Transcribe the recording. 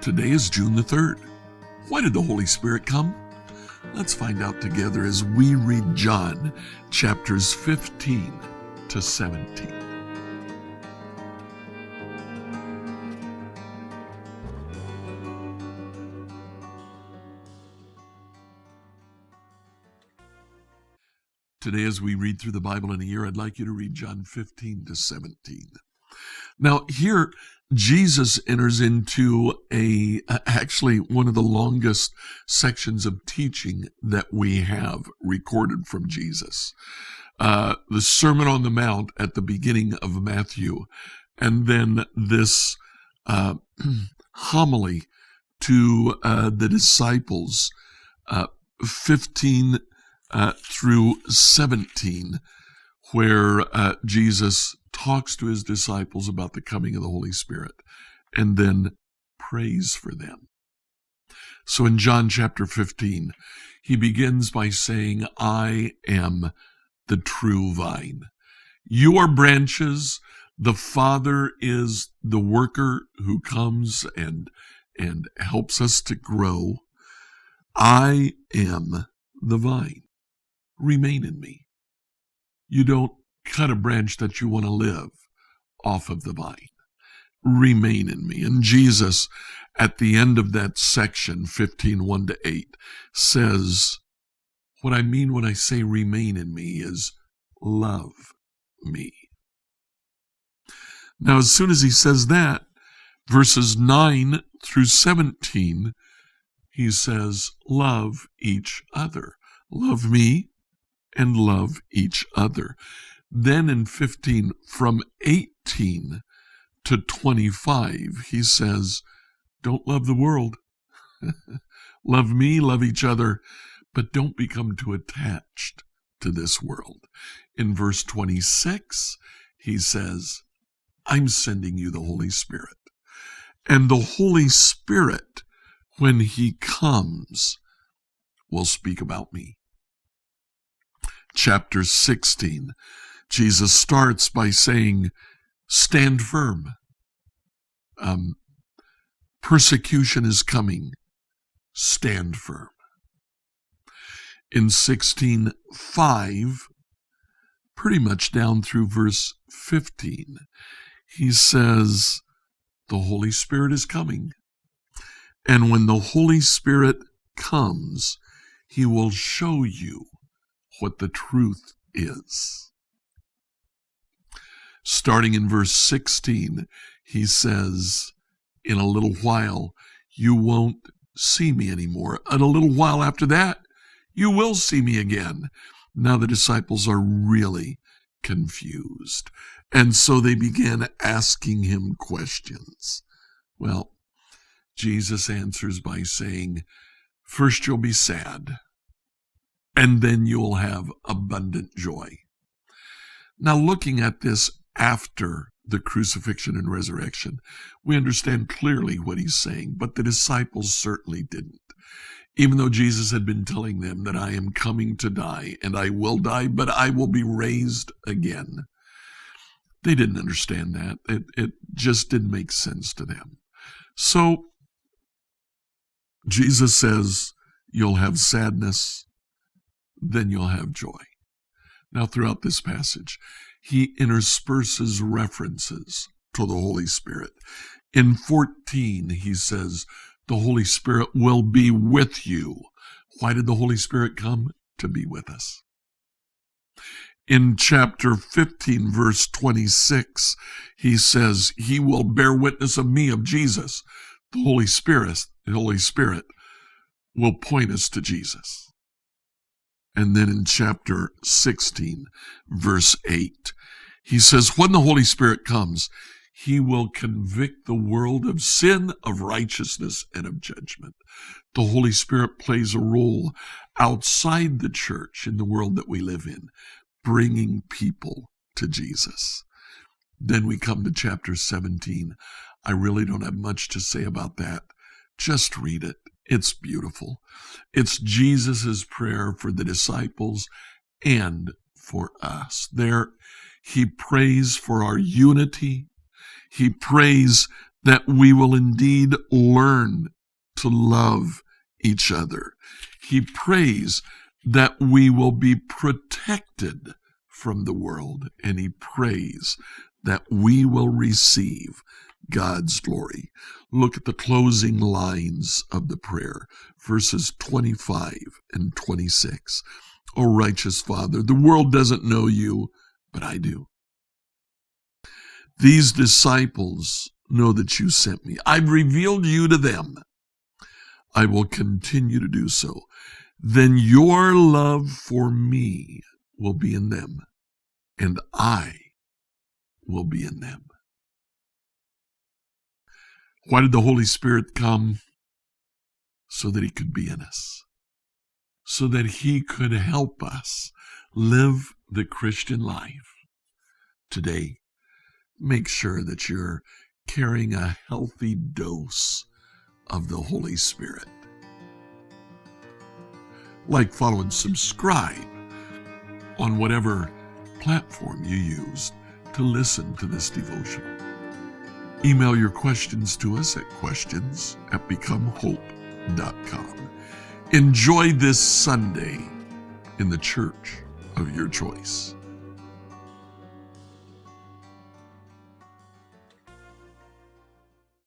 Today is June the 3rd. Why did the Holy Spirit come? Let's find out together as we read John chapters 15 to 17. Today, as we read through the Bible in a year, I'd like you to read John 15 to 17. Now, here, Jesus enters into actually one of the longest sections of teaching that we have recorded from Jesus. The Sermon on the Mount at the beginning of Matthew, and then this homily to the disciples, 15 through 17, where Jesus talks to his disciples about the coming of the Holy Spirit and then prays for them. So in John chapter 15, he begins by saying, I am the true vine. You are branches. The Father is the worker who comes and helps us to grow. I am the vine. Remain in me. You don't cut a branch that you want to live off of the vine. Remain in me. And Jesus, at the end of that section, 15:1 to 8, says, what I mean when I say remain in me is love me. Now, as soon as he says that, verses 9 through 17, he says, love each other. Love me and love each other. Then in 15, from 18 to 25, he says, don't love the world. Love me, love each other, but don't become too attached to this world. In verse 26, he says, I'm sending you the Holy Spirit. And the Holy Spirit, when he comes, will speak about me. Chapter 16, Jesus starts by saying, stand firm. Persecution is coming. Stand firm. In 16:5, pretty much down through verse 15, he says, the Holy Spirit is coming. And when the Holy Spirit comes, he will show you what the truth is. Starting in verse 16, he says, in a little while, you won't see me anymore. And a little while after that, you will see me again. Now the disciples are really confused. And so they began asking him questions. Well, Jesus answers by saying, first you'll be sad, and then you'll have abundant joy. Now, looking at this after the crucifixion and resurrection, we understand clearly what he's saying, but the disciples certainly didn't. Even though Jesus had been telling them that I am coming to die, and I will die, but I will be raised again. They didn't understand that. It just didn't make sense to them. So, Jesus says, you'll have sadness, then you'll have joy. Now, throughout this passage, he intersperses references to the Holy Spirit. In 14, he says, the Holy Spirit will be with you. Why did the Holy Spirit come? To be with us. In chapter 15, verse 26, he says, he will bear witness of me, of Jesus. The Holy Spirit will point us to Jesus. And then in chapter 16, verse 8, he says, when the Holy Spirit comes, he will convict the world of sin, of righteousness, and of judgment. The Holy Spirit plays a role outside the church in the world that we live in, bringing people to Jesus. Then we come to chapter 17. I really don't have much to say about that. Just read it. It's beautiful. It's Jesus' prayer for the disciples and for us. There, he prays for our unity. He prays that we will indeed learn to love each other. He prays that we will be protected from the world, and he prays that we will receive God's glory. Look at the closing lines of the prayer, verses 25 and 26. O righteous Father, the world doesn't know you, but I do. These disciples know that you sent me. I've revealed you to them. I will continue to do so. Then your love for me will be in them, and I will be in them. Why did the Holy Spirit come? So that he could be in us, so that he could help us live the Christian life. Today, make sure that you're carrying a healthy dose of the Holy Spirit. Like, follow, and subscribe on whatever platform you use to listen to this devotional. Email your questions to us at questions@becomehope.com. Enjoy this Sunday in the church of your choice.